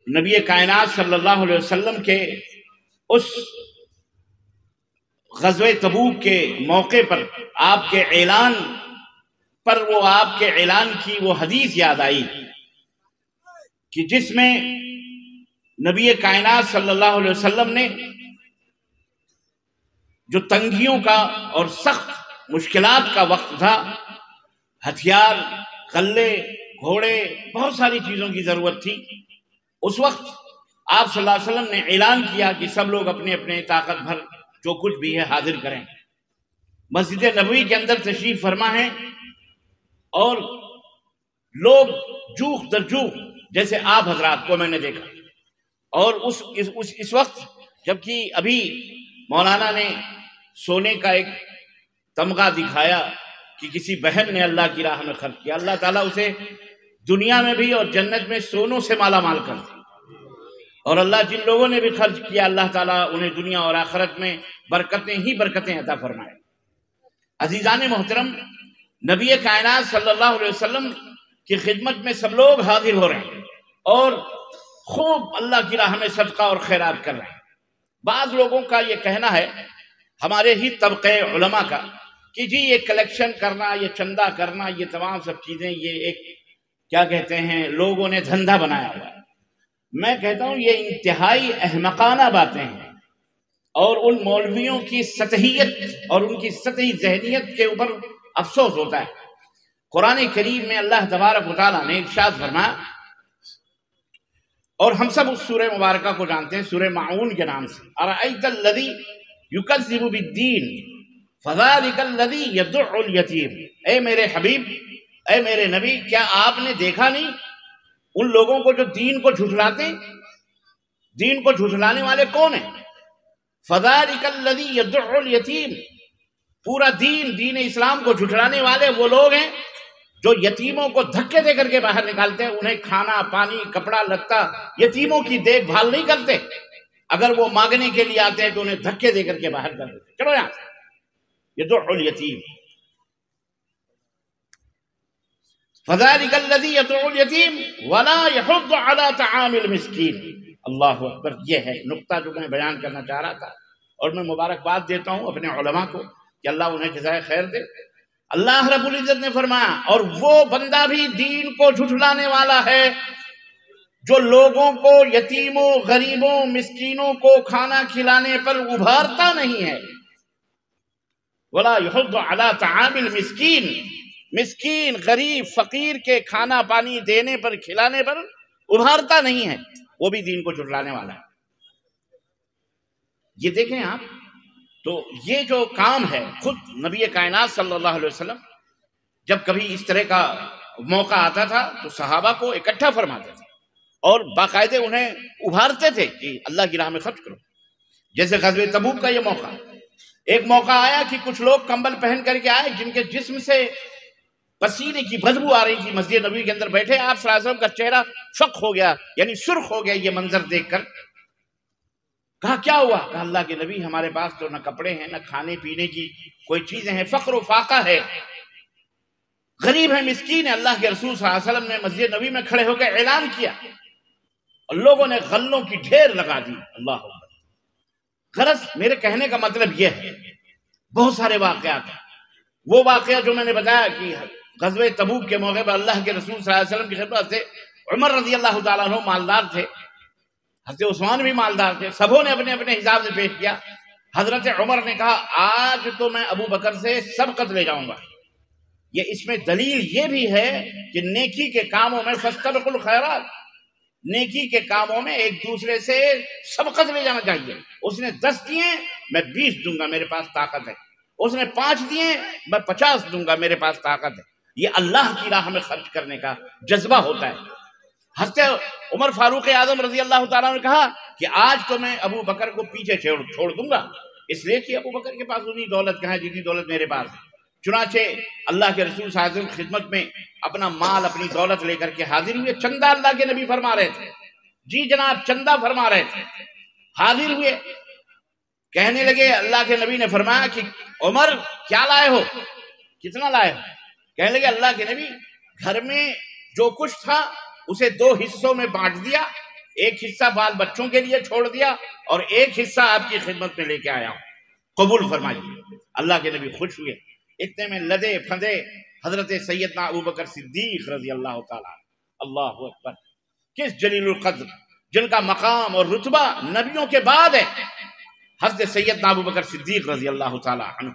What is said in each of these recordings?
نبی کائنات صلی اللہ علیہ وسلم کے اس غزوہ تبوک کے موقع پر آپ کے اعلان پر وہ آپ کے اعلان کی وہ حدیث یاد آئی کہ جس میں نبی کائنات صلی اللہ علیہ وسلم نے جو تنگیوں کا اور سخت مشکلات کا وقت تھا، ہتھیار، غلے، گھوڑے، بہت ساری چیزوں کی ضرورت تھی، اس وقت آپ صلی اللہ علیہ وسلم نے اعلان کیا کہ سب لوگ اپنے اپنے طاقت بھر جو کچھ بھی ہے حاضر کریں۔ مسجد نبوی کے اندر تشریف فرما ہے اور لوگ جوخ در جوخ جیسے آپ حضرات کو میں نے دیکھا، اور اس وقت جبکہ ابھی مولانا نے سونے کا ایک تمغہ دکھایا کہ کسی بہن نے اللہ کی راہ میں خرچ کیا، اللہ تعالیٰ اسے دنیا میں بھی اور جنت میں سونوں سے مالا مال کر دے، اور اللہ جن لوگوں نے بھی خرچ کیا اللہ تعالیٰ انہیں دنیا اور آخرت میں برکتیں ہی برکتیں عطا فرمائے۔ عزیزان محترم، نبی کائنات صلی اللہ علیہ وسلم کی خدمت میں سب لوگ حاضر ہو رہے ہیں اور خوب اللہ کی راہ میں صدقہ اور خیرات کر رہے ہیں۔ بعض لوگوں کا یہ کہنا ہے، ہمارے ہی طبقے علماء کا، کہ جی یہ کلیکشن کرنا، یہ چندہ کرنا، یہ تمام سب چیزیں یہ ایک کیا کہتے ہیں لوگوں نے دھندا بنایا ہوا ہے۔ میں کہتا ہوں یہ انتہائی احمقانہ باتیں ہیں، اور ان مولویوں کی سطحیت اور ان کی سطحی ذہنیت کے اوپر افسوس ہوتا ہے۔ قرآن کریم میں اللہ تبارک و تعالیٰ نے ارشاد فرمایا، اور ہم سب اس سورہ مبارکہ کو جانتے ہیں سورہ معون کے نام سے، ارأیت الذی یکذب بالدین فذلک الذی یدع الیتیم۔ اے میرے حبیب، اے میرے نبی، کیا آپ نے دیکھا نہیں ان لوگوں کو جو دین کو جھٹلاتے ہیں؟ دین کو جھٹلانے والے کون ہیں؟ فذلک الذی یدع الیتیم، پورا دین اسلام کو جھٹلانے والے وہ لوگ ہیں جو یتیموں کو دھکے دے کر کے باہر نکالتے ہیں، انہیں کھانا، پانی، کپڑا، لتا، یتیموں کی دیکھ بھال نہیں کرتے، اگر وہ مانگنے کے لیے آتے ہیں تو انہیں دھکے دے کر کے باہر کر دیتے، چلو یہاں سے، یدع الیتیم۔ فذلک الذی یدع الیتیم ولا یحض علی طعام المسکین۔ اللہ اکبر، یہ ہے نقطہ جو میں بیان کرنا چاہ رہا تھا، اور میں مبارکباد دیتا ہوں اپنے علماء کو کہ اللہ انہیں جزائے خیر دے۔ اللہ رب العزت نے فرمایا، اور وہ بندہ بھی دین کو جھٹلانے والا ہے جو لوگوں کو، یتیموں، غریبوں، مسکینوں کو کھانا کھلانے پر ابھارتا نہیں ہے۔ ولا یحض علی طعام المسکین، مسکین، غریب، فقیر کے کھانا پانی دینے پر، کھلانے پر ابھارتا نہیں ہے، وہ بھی دین کو جھٹلانے والا ہے۔ یہ دیکھیں آپ، تو یہ جو کام ہے، خود نبی کائنات صلی اللہ علیہ وسلم جب کبھی اس طرح کا موقع آتا تھا تو صحابہ کو اکٹھا فرماتے تھے اور باقاعدہ انہیں ابھارتے تھے کہ اللہ کی راہ میں خرچ کرو۔ جیسے غزوہ تبوک کا یہ موقع، ایک موقع آیا کہ کچھ لوگ کمبل پہن کر کے آئے جن کے جسم سے پسینے کی بدبو آ رہی تھی، مسجد نبوی کے اندر بیٹھے، آپ صلی اللہ علیہ وسلم کا چہرہ فق ہو گیا، یعنی سرخ ہو گیا یہ منظر دیکھ کر۔ کہا کیا ہوا؟ کہا اللہ کے نبی، ہمارے پاس تو نہ کپڑے ہیں، نہ کھانے پینے کی کوئی چیزیں ہیں، فقر و فاقہ ہے، غریب ہے، مسکین ہے۔ اللہ کے رسول صلی اللہ علیہ وسلم نے مسجد نبی میں کھڑے ہو کے اعلان کیا اور لوگوں نے غلوں کی ڈھیر لگا دی۔ اللہ اکبر۔ غرض میرے کہنے کا مطلب یہ ہے، بہت سارے واقعات ہیں۔ وہ واقعہ جو میں نے بتایا کہ غزوہ تبوک کے موقع پر اللہ کے رسول صلی اللہ علیہ وسلم کی خدمت سے عمر رضی اللہ تعالیٰ عنہ مالدار تھے، حضرت عثمان بھی مالدار تھے، سبوں نے اپنے اپنے حساب سے پیش کیا۔ حضرت عمر نے کہا آج تو میں ابو بکر سے سبقت لے جاؤں گا۔ یہ اس میں دلیل یہ بھی ہے کہ نیکی کے کاموں میں فاستبقوا الخیرات، نیکی کے کاموں میں ایک دوسرے سے سبقت لے جانا چاہیے۔ اس نے 10 دیے، میں 20 دوں گا، میرے پاس طاقت ہے۔ اس نے 5 دیے، میں 50 دوں گا، میرے پاس طاقت ہے۔ یہ اللہ کی راہ میں خرچ کرنے کا جذبہ ہوتا ہے۔ حضرت عمر فاروق اعظم رضی اللہ تعالیٰ نے کہا کہ آج تو میں ابو بکر کو پیچھے چھوڑ دوں گا، اس لیے کہ ابو بکر کے پاس اتنی دولت کہاں ہے جتنی دولت میرے پاس ہے۔ چنانچہ اللہ کے رسول صلی اللہ علیہ وسلم خدمت میں اپنا مال، اپنی دولت لے کر کے حاضر ہوئے۔ چندہ اللہ کے نبی فرما رہے تھے، جی جناب چندہ فرما رہے تھے، حاضر ہوئے، کہنے لگے، اللہ کے نبی نے فرمایا کہ عمر کیا لائے ہو، کتنا لائے ہو؟ کہنے لگے اللہ کے نبی گھر میں جو کچھ تھا اسے 2 حصوں میں بانٹ دیا، ایک حصہ بال بچوں کے لیے چھوڑ دیا اور ایک حصہ آپ کی خدمت میں لے کے آیا ہوں، قبول فرمائیے۔ اللہ کے نبی خوش ہوئے۔ اتنے میں لدے پھندے حضرت سیدنا ابوبکر صدیق رضی اللہ تعالیٰ، اللہ اکبر، کس جلیل القدر جن کا مقام اور رتبہ نبیوں کے بعد ہے، حضرت سیدنا ابوبکر صدیق رضی اللہ تعالیٰ عنہ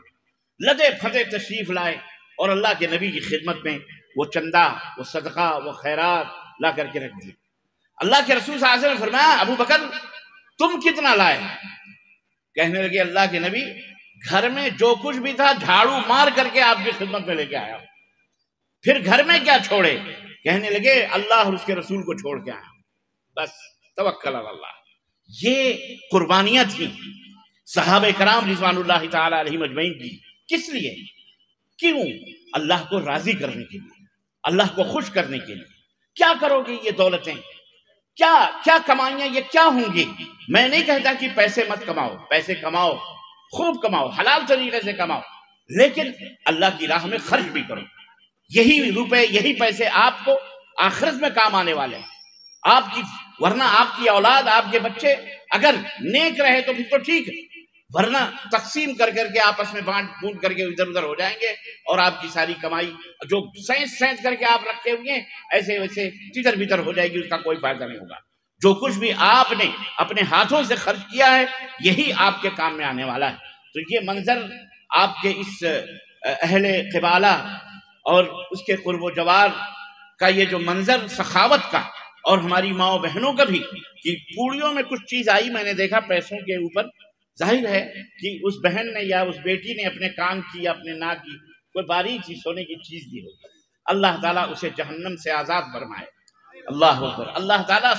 لدے پھندے تشریف لائے اور اللہ کے نبی کی خدمت میں وہ چندہ، وہ صدقہ، وہ خیرات لا کر کے رکھ دیے۔ اللہ کے رسول صلی اللہ علیہ وسلم نے فرمایا ابو بکر تم کتنا لائے؟ کہنے لگے اللہ کے نبی گھر میں جو کچھ بھی تھا جھاڑو مار کر کے آپ کی خدمت میں لے کے آیا ہوں۔ پھر گھر میں کیا چھوڑے؟ کہنے لگے اللہ اور اس کے رسول کو چھوڑ کے آیا ہوں، بس توکل علی اللہ۔ یہ قربانیاں تھیں صحابہ کرام رضوان اللہ تعالی علیہم اجمعین کی۔ کس لیے؟ کیوں؟ اللہ کو راضی کرنے کے لیے، اللہ کو خوش کرنے کے لیے۔ کیا کرو گے یہ دولتیں؟ کیا کمائیاں یہ کیا ہوں گی؟ میں نہیں کہتا کہ پیسے مت کماؤ، پیسے کماؤ، خوب کماؤ، حلال طریقے سے کماؤ، لیکن اللہ کی راہ میں خرچ بھی کرو۔ یہی روپے، یہی پیسے آپ کو آخرت میں کام آنے والے ہیں آپ کی، ورنہ آپ کی اولاد، آپ کے بچے اگر نیک رہے تو پھر تو ٹھیک ہے، ورنہ تقسیم کر کر کے آپس میں بانٹ بونٹ کر کے ادھر ادھر ہو جائیں گے اور آپ کی ساری کمائی جو سینت کر کے آپ رکھے ہوئے ہیں ایسے ویسے تتر بتر ہو جائے گی، اس کا کوئی فائدہ نہیں ہوگا۔ جو کچھ بھی آپ نے اپنے ہاتھوں سے خرچ کیا ہے یہی آپ کے کام میں آنے والا ہے۔ تو یہ منظر آپ کے اس اہل قبالہ اور اس کے قرب و جوار کا یہ جو منظر سخاوت کا، اور ہماری ماں بہنوں کا بھی کہ پوڑیوں میں کچھ چیز آئی، میں نے دیکھا پیسوں کے اوپر، ظاہر ہے کہ اس بہن نے یا اس بیٹی نے اپنے کان کی یا اپنے ناک کی کوئی باریک سی سونے کی چیز دی ہوگی۔ اللہ تعالیٰ اسے جہنم سے آزاد فرمائے۔ اللہ اکبر۔ اللہ تعالیٰ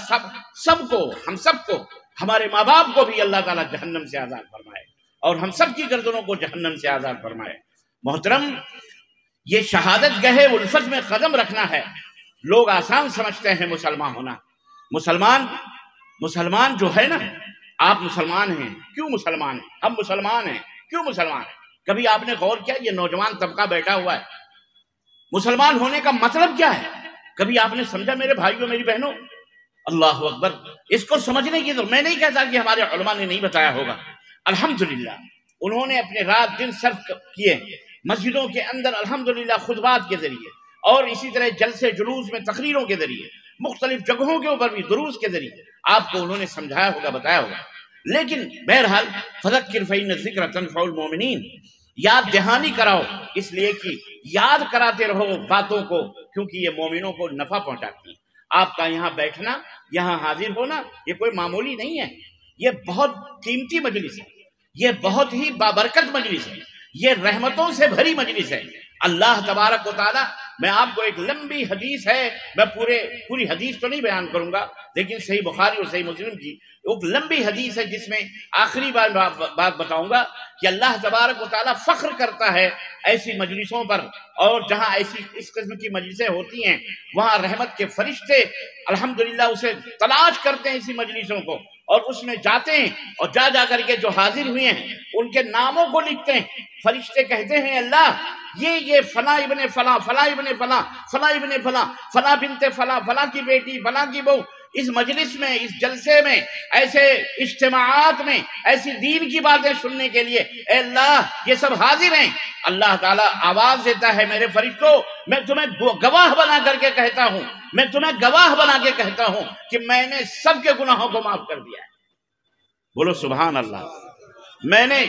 سب کو، ہم سب کو، ہمارے ماں باپ کو بھی اللہ تعالیٰ جہنم سے آزاد فرمائے اور ہم سب کی گردنوں کو جہنم سے آزاد فرمائے۔ محترم، یہ شہادت گہے الفت میں قدم رکھنا ہے۔ لوگ آسان سمجھتے ہیں مسلمان ہونا۔ مسلمان جو ہے نا، آپ مسلمان ہیں، کیوں مسلمان ہیں؟ ہم مسلمان ہیں، کیوں مسلمان ہیں؟ کبھی آپ نے غور کیا یہ نوجوان طبقہ بیٹھا ہوا ہے، مسلمان ہونے کا مطلب کیا ہے؟ کبھی آپ نے سمجھا میرے بھائیوں، میری بہنوں؟ اللہ اکبر۔ اس کو سمجھنے کی ضرورت، میں نہیں کہتا کہ ہمارے علماء نے نہیں بتایا ہوگا، الحمدللہ انہوں نے اپنے رات دن صرف کیے مسجدوں کے اندر، الحمدللہ خطبات کے ذریعے اور اسی طرح جلسے جلوس میں تقریروں کے ذریعے، مختلف جگہوں کے اوپر بھی دروس کے ذریعے آپ کو انہوں نے سمجھایا ہوگا، بتایا ہوگا۔ لیکن بہرحال فذکر فإن الذکر تنفع المؤمنین، یاد دہانی کراؤ، اس لیے کہ یاد کراتے رہو باتوں کو، کیونکہ یہ مومنوں کو نفع پہنچاتی ہیں۔ آپ کا یہاں بیٹھنا، یہاں حاضر ہونا، یہ کوئی معمولی نہیں ہے، یہ بہت قیمتی مجلس ہے، یہ بہت ہی بابرکت مجلس ہے، یہ رحمتوں سے بھری مجلس ہے۔ اللہ تبارک و تعالی، میں آپ کو ایک لمبی حدیث ہے، میں پوری حدیث تو نہیں بیان کروں گا، لیکن صحیح بخاری اور صحیح مسلم کی ایک لمبی حدیث ہے جس میں آخری بات بتاؤں گا کہ اللہ تبارک و تعالی فخر کرتا ہے ایسی مجلسوں پر، اور جہاں ایسی اس قسم کی مجلسیں ہوتی ہیں وہاں رحمت کے فرشتے الحمدللہ اسے تلاش کرتے ہیں اسی مجلسوں کو، اور اس میں جاتے ہیں اور جا کر کے جو حاضر ہوئے ہیں ان کے ناموں کو لکھتے ہیں۔ فرشتے کہتے ہیں اللہ یہ فلاں ابن فلاں، فلاں ابن فلاں، فلاں ابن فلاں، فلاں بنت فلاں، فلاں کی بیٹی، فلاں کی بہو اس مجلس میں، اس جلسے میں، ایسے اجتماعات میں ایسی دین کی باتیں سننے کے لیے اے اللہ یہ سب حاضر ہیں۔ اللہ تعالیٰ آواز دیتا ہے میرے فرشتوں میں تمہیں گواہ بنا کر کے کہتا ہوں، میں تمہیں گواہ بنا کے کہتا ہوں کہ میں نے سب کے گناہوں کو معاف کر دیا ہے۔ بولو سبحان اللہ، میں نے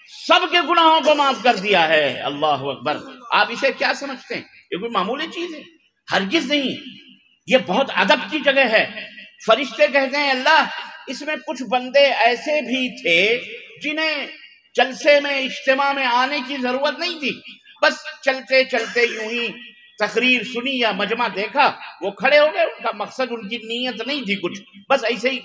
سب کے گناہوں کو معاف کر دیا ہے۔ اللہ اکبر۔ آپ اسے کیا سمجھتے ہیں؟ یہ کوئی معمولی چیز ہے؟ ہرگز نہیں، یہ بہت ادب کی جگہ ہے۔ فرشتے کہتے ہیں اللہ اس میں کچھ بندے ایسے بھی تھے جنہیں جلسے میں، اجتماع میں آنے کی ضرورت نہیں تھی، بس چلتے چلتے یوں ہی تقریر سنی یا مجمع دیکھا وہ کھڑے ہو گئے، ان کا مقصد، ان کی نیت نہیں تھی کچھ، بس ایسے ہی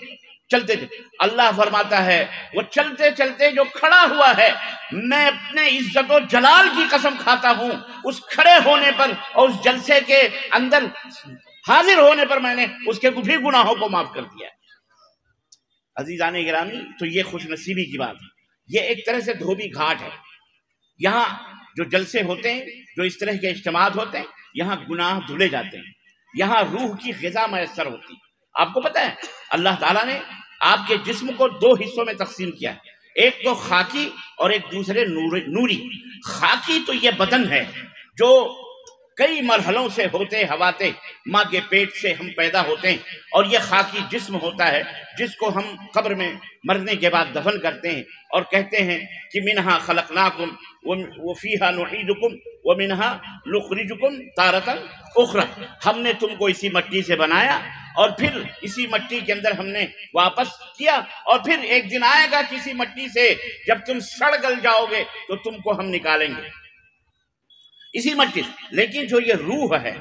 چلتے تھے۔ اللہ فرماتا ہے وہ چلتے چلتے جو کھڑا ہوا ہے میں اپنے عزت و جلال کی قسم کھاتا ہوں اس کھڑے ہونے پر اور اس جلسے کے اندر حاضر ہونے پر میں نے اس کے بھی گناہوں کو معاف کر دیا ہے۔ عزیزان گرامی، تو یہ خوش نصیبی کی بات ہے، یہ ایک طرح سے دھوبی گھاٹ ہے۔ یہاں جو جلسے ہوتے ہیں، جو اس طرح کے اجتماعات ہوتے ہیں، یہاں گناہ دھلے جاتے ہیں، یہاں روح کی غذا میسر ہوتی ہے۔ آپ کو پتہ ہے اللہ تعالیٰ نے آپ کے جسم کو دو حصوں میں تقسیم کیا ہے، ایک تو خاکی اور ایک دوسرے نوری۔ خاکی تو یہ بدن ہے جو کئی مرحلوں سے ہوتے ہواتے ماں کے پیٹ سے ہم پیدا ہوتے ہیں، اور یہ خاکی جسم ہوتا ہے جس کو ہم قبر میں مرنے کے بعد دفن کرتے ہیں اور کہتے ہیں کہ منہا خلقناکم وفیہا نعیدکم ومنہا نخرجکم تارۃ اخری، ہم نے تم کو اسی مٹی سے بنایا اور پھر اسی مٹی کے اندر ہم نے واپس کیا، اور پھر ایک دن آئے گا کسی مٹی سے جب تم سڑ گل جاؤ گے تو تم کو ہم نکالیں گے اسی مٹی سے۔ لیکن جو یہ روح ہے،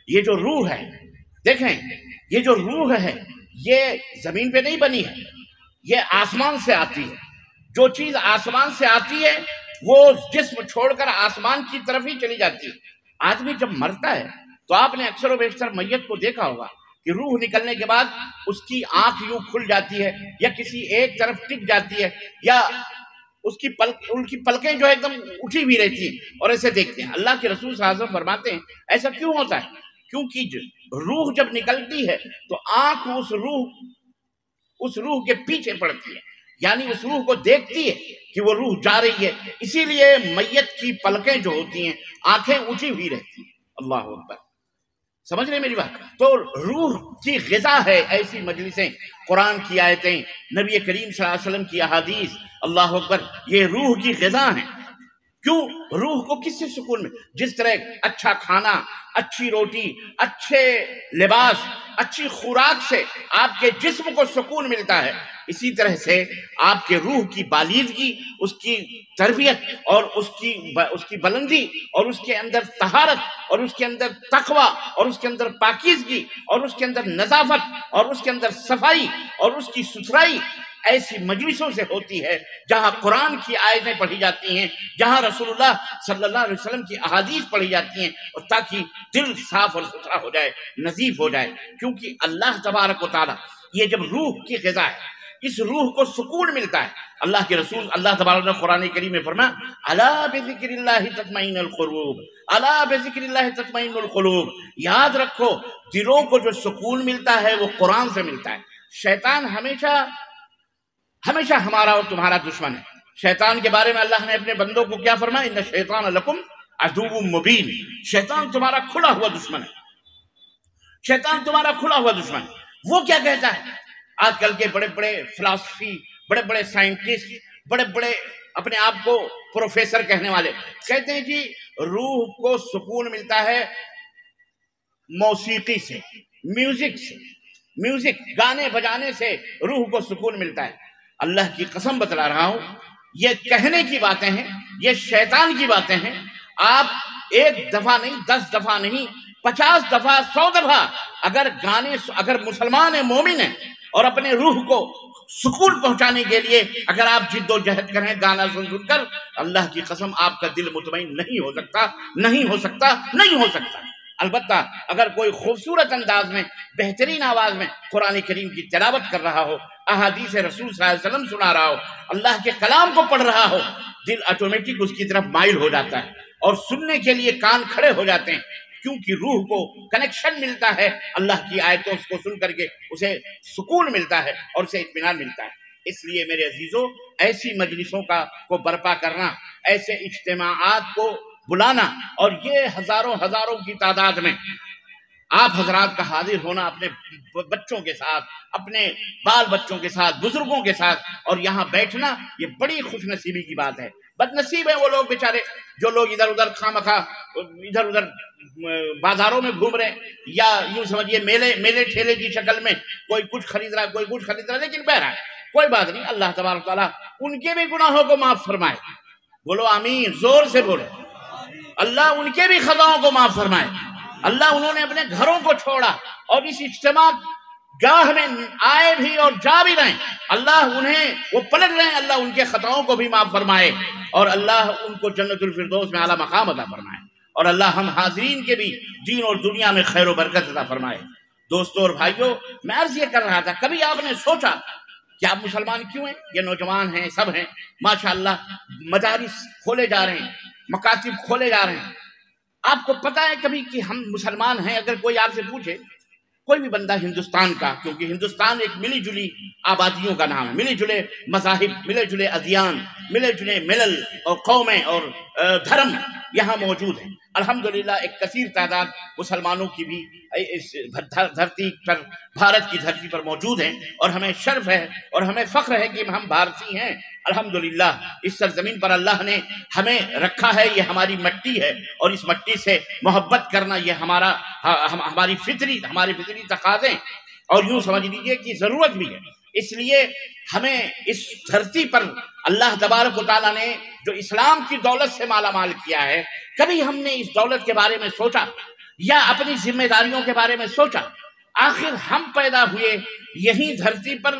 یہ جو روح ہے، دیکھیں یہ جو روح ہے یہ زمین پہ نہیں بنی ہے، یہ آسمان سے آتی ہے۔ جو چیز آسمان سے آتی ہے وہ جسم چھوڑ کر آسمان کی طرف ہی چلی جاتی ہے۔ آدمی جب مرتا ہے تو آپ نے اکثر و بیشتر میت کو دیکھا ہوگا کہ روح نکلنے کے بعد اس کی آنکھ یوں کھل جاتی ہے یا کسی ایک طرف ٹک جاتی ہے، یا ان کی پلکیں جو ایک دم اٹھی بھی رہتی ہیں اور ایسے دیکھتے ہیں۔ اللہ کے رسول صلی اللہ علیہ وسلم فرماتے ہیں ایسا کیوں ہوتا ہے؟ کیونکہ روح جب نکلتی ہے تو آنکھ اس روح کے پیچھے پڑتی ہے، یعنی اس روح کو دیکھتی ہے کہ وہ روح جا رہی ہے، اسی لیے میت کی پلکیں جو ہوتی ہیں آنکھیں اٹھی ہوئی رہتی ہیں۔ اللہ اکبر، سمجھ رہے میری بات؟ تو روح کی غذا ہے ایسی مجلسیں، قرآن کی آیتیں، نبی کریم صلی اللہ علیہ وسلم کی احادیث، اللہ اکبر، یہ روح کی غذا ہیں۔ کیوں؟ روح کو کس سے سکون میں؟ جس طرح اچھا کھانا، اچھی روٹی، اچھے لباس، اچھی خوراک سے آپ کے جسم کو سکون ملتا ہے، اسی طرح سے آپ کے روح کی بالیدگی، اس کی تربیت اور اس کی بلندی اور اس کے اندر طہارت اور اس کے اندر تقوی اور اس کے اندر پاکیزگی اور اس کے اندر نظافت اور اس کے اندر صفائی اور اس کی ستھرائی ایسی مجلسوں سے ہوتی ہے جہاں قرآن کی آیتیں پڑھی جاتی ہیں، جہاں رسول اللہ صلی اللہ علیہ وسلم کی احادیث پڑھی جاتی ہیں، اور تاکہ دل صاف اور ستھرا ہو جائے، نظیف ہو جائے۔ کیونکہ اللہ تبارک و تعالیٰ، یہ جب روح کی غذا ہے، اس روح کو سکون ملتا ہے۔ اللہ کے رسول اللہ تبارک نے قرآن کریم میں فرمایا الا بذکر اللہ تطمئن القلوب، الا بذکر اللہ تطمئن القلوب، یاد رکھو دلوں کو جو سکون ملتا ہے وہ قرآن سے ملتا ہے۔ شیطان ہمیشہ ہمارا اور تمہارا دشمن ہے۔ شیطان کے بارے میں اللہ نے اپنے بندوں کو کیا فرمایا؟ ان الشیطان لکم عدو مبین، شیطان تمہارا کھلا ہوا دشمن ہے، شیطان تمہارا کھلا ہوا دشمن ہے۔ وہ کیا کہتا ہے؟ آج کل کے بڑے بڑے فلاسفی، بڑے بڑے سائنٹسٹ، بڑے بڑے اپنے آپ کو پروفیسر کہنے والے کہتے ہیں جی روح کو سکون ملتا ہے موسیقی سے، میوزک سے، میوزک گانے بجانے سے روح کو سکون ملتا ہے۔ اللہ کی قسم بتلا رہا ہوں، یہ کہنے کی باتیں ہیں، یہ شیطان کی باتیں ہیں۔ آپ ایک دفعہ نہیں، 10 دفعہ نہیں، 50 دفعہ، 100 دفعہ اگر مسلمان ہیں، مومن ہیں، اور اپنے روح کو سکون پہنچانے کے لیے اگر آپ جد و جہد کریں گانا سن کر، اللہ کی قسم آپ کا دل مطمئن نہیں ہو سکتا، نہیں ہو سکتا، نہیں ہو سکتا۔ البتہ اگر کوئی خوبصورت انداز میں، بہترین آواز میں قرآن کریم کی تلاوت کر رہا ہو، احادیث رسول صلی اللہ علیہ وسلم سنا رہا ہو، اللہ کے کلام کو پڑھ رہا ہو، دل آٹومیٹک اس کی طرف مائل ہو جاتا ہے اور سننے کے لیے کان کھڑے ہو جاتے ہیں، کیونکہ روح کو کنیکشن ملتا ہے اللہ کی آیتوں کو سن کر کے، اسے سکون ملتا ہے اور اسے اطمینان ملتا ہے۔ اس لیے میرے عزیزوں، ایسی مجلسوں کو برپا کرنا، ایسے اجتماعات کو بلانا، اور یہ ہزاروں کی تعداد میں آپ حضرات کا حاضر ہونا اپنے بچوں کے ساتھ، اپنے بال بچوں کے ساتھ، بزرگوں کے ساتھ، اور یہاں بیٹھنا، یہ بڑی خوش نصیبی کی بات ہے۔ بد نصیب ہے وہ لوگ بیچارے جو لوگ ادھر ادھر ادھر ادھر بازاروں میں گھوم رہے ہیں، یا یوں سمجھیے میلے ٹھیلے کی شکل میں کوئی کچھ خرید رہا ہے، کوئی کچھ خرید رہا ہے، لیکن بہرحال کوئی بات نہیں، اللہ تبارک تعالیٰ ان کے بھی گناہوں کو معاف فرمائے۔ بولو آمین، زور سے بولو۔ اللہ ان کے بھی خطاؤں کو معاف فرمائے۔ اللہ انہوں نے اپنے گھروں کو چھوڑا اور اس اجتماع گاہ میں آئے بھی اور جا بھی رہے، اللہ انہیں وہ پلٹ رہے ہیں، اللہ ان کے خطاؤں کو بھی معاف فرمائے، اور اللہ ان کو جنت الفردوس میں اعلیٰ مقام عطا فرمائے، اور اللہ ہم حاضرین کے بھی دین اور دنیا میں خیر و برکت عطا فرمائے۔ دوستوں اور بھائیوں، میں عرض یہ کر رہا تھا، کبھی آپ نے سوچا کہ آپ مسلمان کیوں ہیں؟ یہ نوجوان ہیں، سب ہیں، ماشاءاللہ مدارس کھولے جا رہے ہیں، مکاتب کھولے جا رہے ہیں۔ آپ کو پتہ ہے کبھی کہ ہم مسلمان ہیں؟ اگر کوئی آپ سے پوچھے کوئی بھی بندہ ہندوستان کا، کیونکہ ہندوستان ایک ملی جلی آبادیوں کا نام ہے، ملے جلے مذاہب، ملے جلے ادیان، ملے جلے ملل اور قومیں اور دھرم یہاں موجود ہیں۔ الحمدللہ ایک کثیر تعداد مسلمانوں کی بھی اس دھرتی پر، بھارت کی دھرتی پر موجود ہیں، اور ہمیں شرف ہے اور ہمیں فخر ہے کہ ہم بھارتی ہیں۔ الحمدللہ اس سرزمین پر اللہ نے ہمیں رکھا ہے، یہ ہماری مٹی ہے، اور اس مٹی سے محبت کرنا یہ ہماری فطری تقاضے، اور یوں سمجھ لیجیے کہ ضرورت بھی ہے۔ اس لیے ہمیں اس دھرتی پر اللہ تبارک و تعالیٰ نے جو اسلام کی دولت سے مالا مال کیا ہے، کبھی ہم نے اس دولت کے بارے میں سوچا یا اپنی ذمہ داریوں کے بارے میں سوچا؟ آخر ہم پیدا ہوئے یہی دھرتی پر،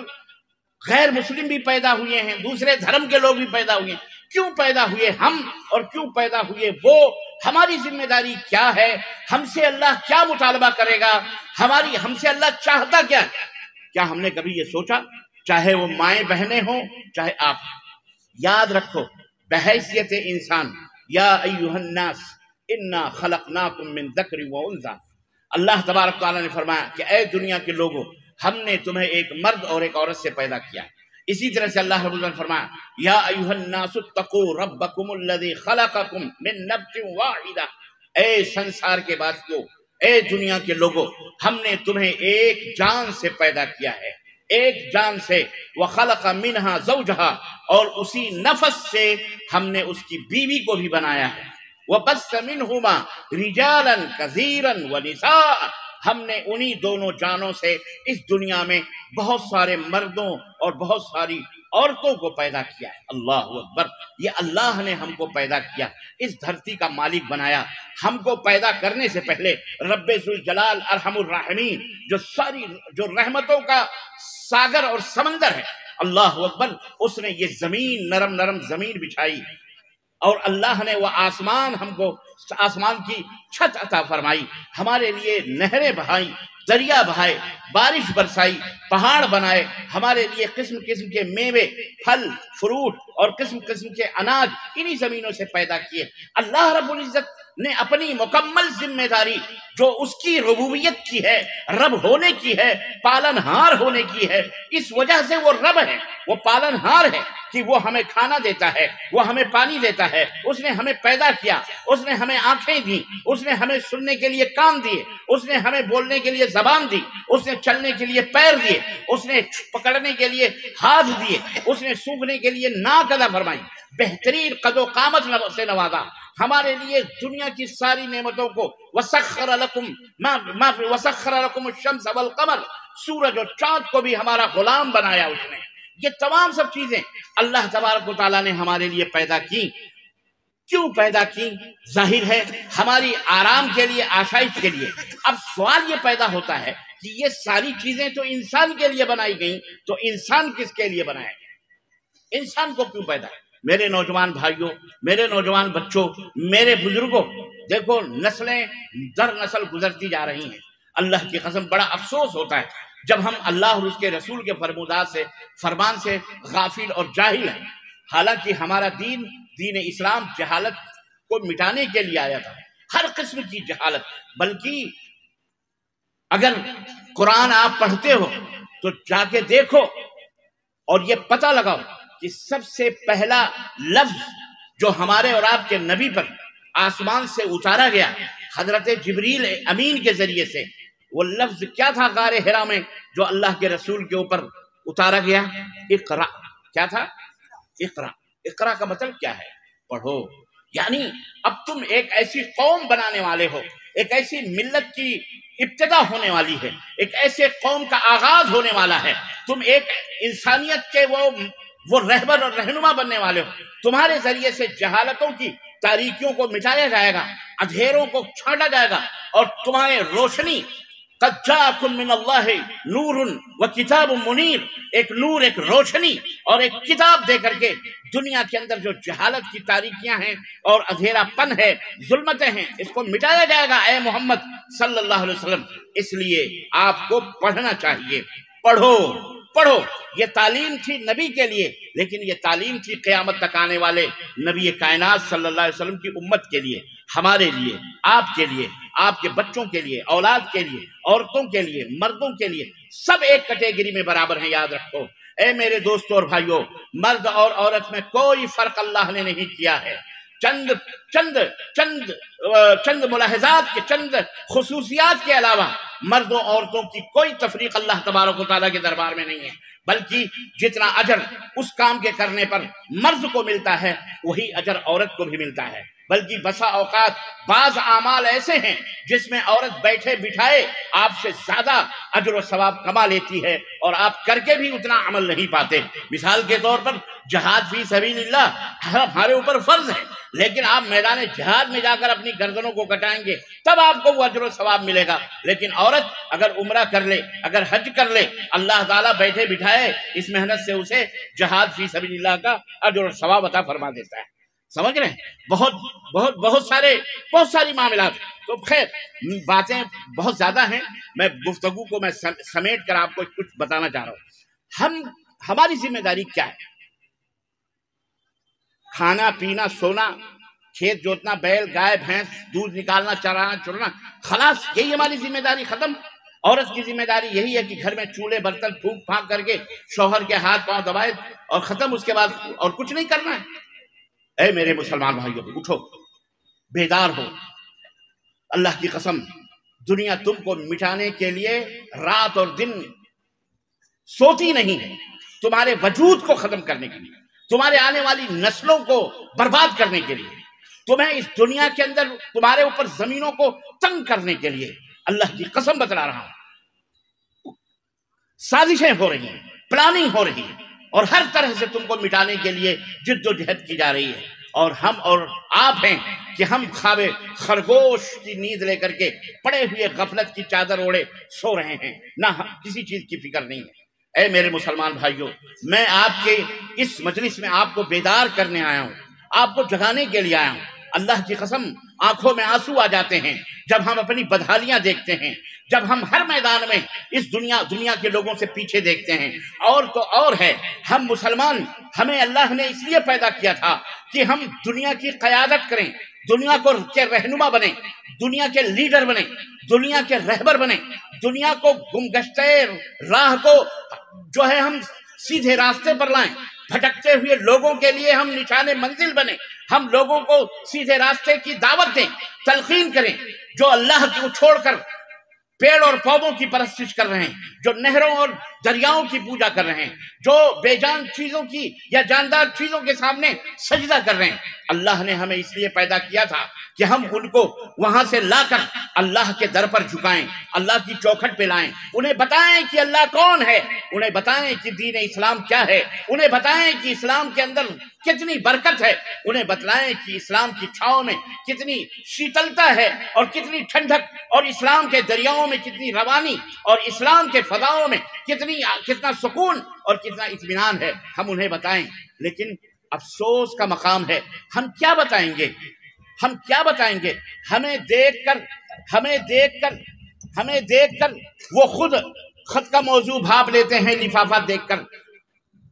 غیر مسلم بھی پیدا ہوئے ہیں، دوسرے دھرم کے لوگ بھی پیدا ہوئے ہیں۔ کیوں پیدا ہوئے ہم اور کیوں پیدا ہوئے وہ؟ ہماری ذمہ داری کیا ہے؟ ہم سے اللہ کیا مطالبہ کرے گا؟ ہم سے اللہ چاہتا کیا ہے؟ کیا ہم نے کبھی یہ سوچا؟ چاہے وہ مائیں بہنیں ہوں، چاہے آپ، یاد رکھو بحیثیت انسان، یا ایھا الناس انا خلقناکم من ذکر و انثی، اللہ تبارک تعالیٰ نے فرمایا کہ اے دنیا کے لوگوں، ہم نے تمہیں ایک مرد اور ایک عورت سے پیدا کیا ہے۔ اسی طرح سے اللہ رب العزت نے فرمایا یا ایھا الناس اتقوا ربکم الذی خلقکم من نفس واحدہ، اے سنسار کے باسیوں، اے دنیا کے لوگوں، ہم نے تمہیں ایک جان سے پیدا کیا ہے، ایک جان سے، وخلق منہا زوجہا، اور اسی نفس سے ہم نے اس کی بیوی کو بھی بنایا ہے، وبث منہما رجالا کثیرا ونساء، ہم نے انہی دونوں جانوں سے اس دنیا میں بہت سارے مردوں اور بہت ساری عورتوں کو پیدا کیا ہے۔ اللہ اکبر! یہ اللہ نے ہم کو پیدا کیا، اس دھرتی کا مالک بنایا۔ ہم کو پیدا کرنے سے پہلے رب ذوالجلال ارحم الراحمین، جو رحمتوں کا ساگر اور سمندر ہے، اللہ اکبر، اس نے یہ زمین، نرم نرم زمین بچھائی، اور اللہ نے وہ ہم کو آسمان کی چھت عطا فرمائی، ہمارے لیے نہریں بہائی، دریا بہائے، بارش برسائی، پہاڑ بنائے، ہمارے لیے قسم قسم کے میوے، پھل، فروٹ اور قسم قسم کے اناج انہی زمینوں سے پیدا کیے۔ اللہ رب العزت نے اپنی مکمل ذمہ داری جو اس کی ربوبیت کی ہے، رب ہونے کی ہے، پالن ہار ہونے کی ہے، اس وجہ سے وہ رب ہے، وہ پالن ہار ہے کہ وہ ہمیں کھانا دیتا ہے، وہ ہمیں پانی دیتا ہے، اس نے ہمیں پیدا کیا، اس نے ہمیں آنکھیں دی، اس نے ہمیں سننے کے لیے کان دیے، اس نے ہمیں بولنے کے لیے زبان دی، اس نے چلنے کے لیے پیر دیے، اس نے پکڑنے کے لیے ہاتھ دیے، اس نے سونگھنے کے لیے ناک عطا فرمائی، بہترین قد و قامت سے نوازا، ہمارے لیے دنیا کی ساری نعمتوں کو وسخر لکم الشمس والقمر، سورج اور چاند کو بھی ہمارا غلام بنایا اس نے۔ یہ تمام سب چیزیں اللہ تبارک و تعالیٰ نے ہمارے لیے پیدا کی۔ کیوں پیدا کی؟ ظاہر ہے ہماری آرام کے لیے، آسائش کے لیے۔ اب سوال یہ پیدا ہوتا ہے کہ یہ ساری چیزیں تو انسان کے لیے بنائی گئیں، تو انسان کس کے لیے بنایا گیا؟ انسان کو کیوں پیدا ہے؟ میرے نوجوان بھائیوں، میرے نوجوان بچوں، میرے بزرگوں، دیکھو نسلیں در نسل گزرتی جا رہی ہیں۔ اللہ کی قسم بڑا افسوس ہوتا ہے جب ہم اللہ اور اس کے رسول کے فرمان سے غافل اور جاہل ہیں۔ حالانکہ ہمارا دین اسلام جہالت کو مٹانے کے لیے آیا تھا، ہر قسم کی جہالت۔ بلکہ اگر قرآن آپ پڑھتے ہو تو جا کے دیکھو اور یہ پتہ لگاؤ کہ سب سے پہلا لفظ جو ہمارے اور آپ کے نبی پر آسمان سے اتارا گیا حضرت جبریل امین کے ذریعے سے، وہ لفظ کیا تھا غار حرا میں جو اللہ کے رسول کے اوپر اتارا گیا؟ اقرا۔ کیا تھا؟ اقرا۔ اقرا کا مطلب کیا ہے؟ پڑھو۔ یعنی اب تم ایک ایسی قوم بنانے والے ہو، ایک ایسی ملت کی ابتدا ہونے والی ہے، ایک ایسے قوم کا آغاز ہونے والا ہے، تم ایک انسانیت کے وہ رہبر اور رہنما بننے والے ہو۔ تمہارے ذریعے سے جہالتوں کی تاریکیوں کو مٹایا جائے گا، اندھیروں کو چھانٹا جائے گا، اور تمہارے روشنی قد جاءکم من اللہ نور و کتاب منیر، ایک نور، ایک روشنی اور ایک کتاب دے کر کے دنیا کے اندر جو جہالت کی تاریکیاں ہیں اور اندھیرا پن ہے، ظلمتیں ہیں، اس کو مٹایا جائے گا اے محمد صلی اللہ علیہ وسلم۔ اس لیے آپ کو پڑھنا چاہیے، پڑھو، پڑھو. یہ تعلیم تھی نبی کے لیے، لیکن یہ تعلیم تھی قیامت تک آنے والے نبی کائنات صلی اللہ علیہ وسلم کی امت کے لیے، ہمارے لیے، آپ کے لیے، آپ کے بچوں کے لیے، اولاد کے لیے، عورتوں کے لیے، مردوں کے لیے، سب ایک کیٹیگری میں برابر ہیں. یاد رکھو اے میرے دوستوں اور بھائیوں، مرد اور عورت میں کوئی فرق اللہ نے نہیں کیا ہے. چند ملاحظات کے، چند خصوصیات کے علاوہ مردوں عورتوں کی کوئی تفریق اللہ تبارک و تعالیٰ کے دربار میں نہیں ہے، بلکہ جتنا اجر اس کام کے کرنے پر مرد کو ملتا ہے وہی اجر عورت کو بھی ملتا ہے. بلکہ بسا اوقات بعض اعمال ایسے ہیں جس میں عورت بیٹھے بٹھائے آپ سے زیادہ اجر و ثواب کما لیتی ہے اور آپ کر کے بھی اتنا عمل نہیں پاتے. مثال کے طور پر جہاد فی سبیل اللہ ہمارے اوپر فرض ہے، لیکن آپ میدان جہاد میں جا کر اپنی گردنوں کو کٹائیں گے تب آپ کو وہ اجر و ثواب ملے گا. لیکن عورت اگر عمرہ کر لے، اگر حج کر لے، اللہ تعالیٰ بیٹھے بٹھائے اس محنت سے اسے جہاد فی سبیل اللہ کا اجر و ثواب عطا فرما دیتا ہے. سمجھ رہے ہیں؟ بہت ساری معاملات. تو خیر باتیں بہت زیادہ ہیں، میں گفتگو کو میں سمیٹ کر آپ کو کچھ بتانا چاہ رہا ہوں. ہماری ذمہ داری کیا ہے؟ کھانا پینا سونا، کھیت جوتنا، بیل گائے بھینس دودھ نکالنا، چرانا چرنا، خلاص یہی ہماری ذمہ داری ختم. عورت کی ذمہ داری یہی ہے کہ گھر میں چولہے برتن پھونک پھانک کر کے شوہر کے ہاتھ پاؤں دبائے اور ختم، اس کے بعد اور کچھ نہیں کرنا ہے. اے میرے مسلمان بھائیوں، اٹھو، بیدار ہو. اللہ کی قسم دنیا تم کو مٹانے کے لیے رات اور دن سوتی نہیں ہے، تمہارے وجود کو ختم کرنے کے لیے، تمہارے آنے والی نسلوں کو برباد کرنے کے لیے، تمہیں اس دنیا کے اندر تمہارے اوپر زمینوں کو تنگ کرنے کے لیے. اللہ کی قسم بتلا رہا ہوں، سازشیں ہو رہی ہیں، پلاننگ ہو رہی ہے، اور ہر طرح سے تم کو مٹانے کے لیے جد و جہد کی جا رہی ہے. اور ہم اور آپ ہیں کہ ہم خواب خرگوش کی نیند لے کر کے پڑے ہوئے غفلت کی چادر اوڑے سو رہے ہیں، نہ کسی چیز کی فکر نہیں ہے. اے میرے مسلمان بھائیوں، میں آپ کے اس مجلس میں آپ کو بیدار کرنے آیا ہوں، آپ کو جگانے کے لیے آیا ہوں. اللہ کی قسم آنکھوں میں آنسو آ جاتے ہیں جب ہم اپنی بدحالیاں دیکھتے ہیں، جب ہم ہر میدان میں اس دنیا کے لوگوں سے پیچھے دیکھتے ہیں. اور تو اور ہے، ہم مسلمان، ہمیں اللہ نے اس لیے پیدا کیا تھا کہ ہم دنیا کی قیادت کریں، دنیا کے رہنما بنیں، دنیا کے لیڈر بنیں، دنیا کے رہبر بنیں، دنیا کو گمگشتہ راہ کو جو ہے ہم سیدھے راستے پر لائیں، بھٹکتے ہوئے لوگوں کے لیے ہم نشان منزل بنیں، ہم لوگوں کو سیدھے راستے کی دعوت دیں، تلقین کریں. جو اللہ کو چھوڑ کر پیڑ اور پودوں کی پرستش کر رہے ہیں، جو نہروں اور دریاؤں کی پوجا کر رہے ہیں، جو بے جان چیزوں کی یا جاندار چیزوں کے سامنے سجدہ کر رہے ہیں، اللہ نے ہمیں اس لیے پیدا کیا تھا کہ ہم ان کو وہاں سے لا کر اللہ کے در پر جھکائیں، اللہ کی چوکھٹ پہ لائیں، انہیں بتائیں کہ اللہ کون ہے، انہیں بتائیں کہ دین اسلام کیا ہے، انہیں بتائیں کہ اسلام کے اندر کتنی برکت ہے، انہیں بتلائیں کہ اسلام کی چھاؤں میں کتنی شیتلتا ہے اور کتنی ٹھنڈک، اور اسلام کے دریاؤں میں کتنی روانی، اور اسلام کے فضاؤں میں کتنا سکون اور کتنا اطمینان ہے، ہم انہیں بتائیں. لیکن افسوس کا مقام ہے، ہم کیا بتائیں گے؟ ہمیں دیکھ کر وہ خود خط کا موضوع بھاپ لیتے ہیں، لفافہ دیکھ کر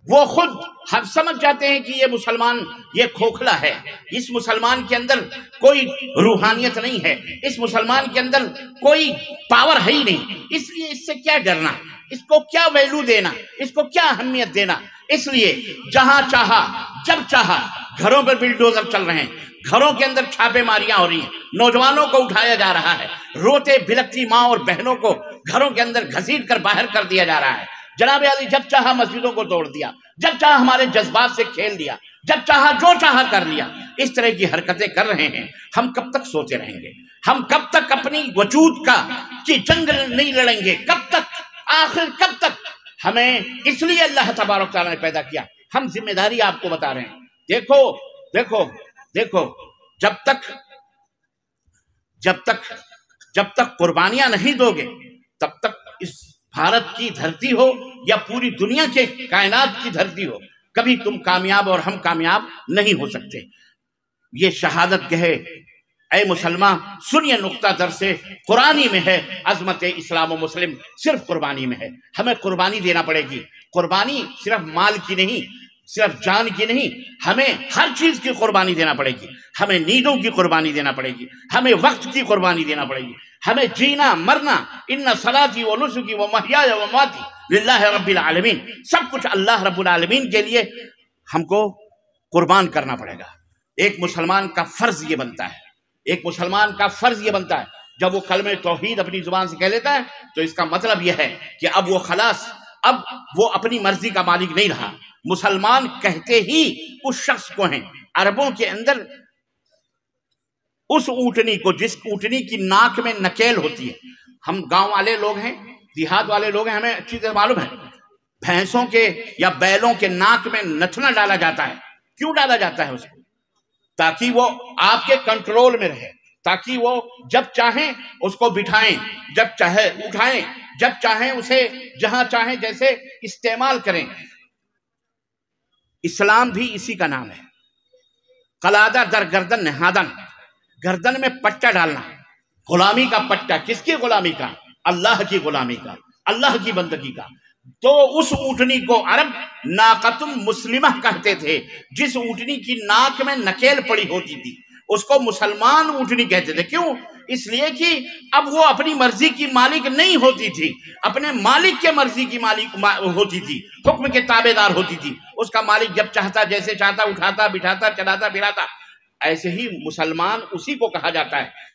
وہ خود ہم سمجھ جاتے ہیں کہ یہ مسلمان یہ کھوکھلا ہے، اس مسلمان کے اندر کوئی روحانیت نہیں ہے، اس مسلمان کے اندر کوئی پاور ہے ہی نہیں، اس لیے اس سے کیا ڈرنا، اس کو کیا ویلو دینا، اس کو کیا اہمیت دینا. اس لیے جہاں چاہا جب چاہا گھروں پر بلڈوزر چل رہے ہیں، گھروں کے اندر چھاپے ماریاں ہو رہی ہیں، نوجوانوں کو اٹھایا جا رہا ہے، روتے بلکتی ماں اور بہنوں کو گھروں کے اندر گھسیٹ کر باہر کر دیا جا رہا ہے. جناب علی جب چاہا مسجدوں کو توڑ دیا، جب چاہا ہمارے جذبات سے کھیل دیا، جب چاہا جو چاہا کر لیا. اس طرح کی حرکتیں کر رہے ہیں. ہم کب تک سوتے رہیں گے؟ ہم کب تک اپنی وجود کی جنگ نہیں لڑیں گے؟ کب تک؟ آخر کب تک؟ ہمیں اس لیے اللہ تبارک تعالیٰ نے پیدا کیا. ہم ذمہ داری آپ کو بتا رہے ہیں. دیکھو جب تک قربانیاں نہیں دو گے تب تک اس بھارت کی دھرتی ہو یا پوری دنیا کے کائنات کی دھرتی ہو، کبھی تم کامیاب اور ہم کامیاب نہیں ہو سکتے. یہ شہادت گہے اے مسلمان سنیے، نقطہ در سے قرآنی میں ہے. عظمت اسلام و مسلم صرف قربانی میں ہے. ہمیں قربانی دینا پڑے گی. قربانی صرف مال کی نہیں، صرف جان کی نہیں، ہمیں ہر چیز کی قربانی دینا پڑے گی، ہمیں نیندوں کی قربانی دینا پڑے گی، ہمیں وقت کی قربانی دینا پڑے گی، ہمیں جینا مرنا، ان صلاتی و نسکی و محیای و مماتی للہ رب العالمین، سب کچھ اللہ رب العالمین کے لیے ہم کو قربان کرنا پڑے گا۔ ایک مسلمان کا فرض یہ بنتا ہے، ایک مسلمان کا فرض یہ بنتا ہے، جب وہ کلمہ توحید اپنی زبان سے کہہ لیتا ہے تو اس کا مطلب یہ ہے کہ اب وہ خلاص، اب وہ اپنی مرضی کا مالک نہیں رہا۔ مسلمان کہتے ہی اس شخص کو ہیں۔ عربوں کے اندر اس اونٹنی کو، جس اونٹنی کی ناک میں نکیل ہوتی ہے، ہم گاؤں والے لوگ ہیں، دیہات والے لوگ ہیں، ہمیں اچھی طرح معلوم ہے، بھینسوں کے یا بیلوں کے ناک میں نتنا ڈالا جاتا ہے۔ کیوں ڈالا جاتا ہے اس کو؟ تاکہ وہ آپ کے کنٹرول میں رہے، تاکہ وہ جب چاہیں اس کو بٹھائیں، جب چاہے اٹھائیں، جب چاہیں اسے جہاں چاہیں جیسے استعمال کریں۔ اسلام بھی اسی کا نام ہے۔ قلادہ در گردن نہادن، گردن میں پٹا ڈالنا، غلامی کا پٹا، کس کی غلامی کا؟ اللہ کی غلامی کا، اللہ کی بندگی کا۔ تو اس اونٹنی کو عرب ناقۃ مسلمہ کہتے تھے، جس اونٹنی کی ناک میں نکیل پڑی ہوتی تھی اس کو مسلمان اونٹنی کہتے تھے۔ کیوں؟ اس لیے کہ اب وہ اپنی مرضی کی مالک نہیں ہوتی تھی، اپنے مالک کے مرضی کی مالک ہوتی تھی، حکم کے تابع دار ہوتی تھی۔ اس کا مالک جب چاہتا، جیسے چاہتا، اٹھاتا، بٹھاتا، چلاتا، پھراتا۔ ایسے ہی مسلمان اسی کو کہا جاتا ہے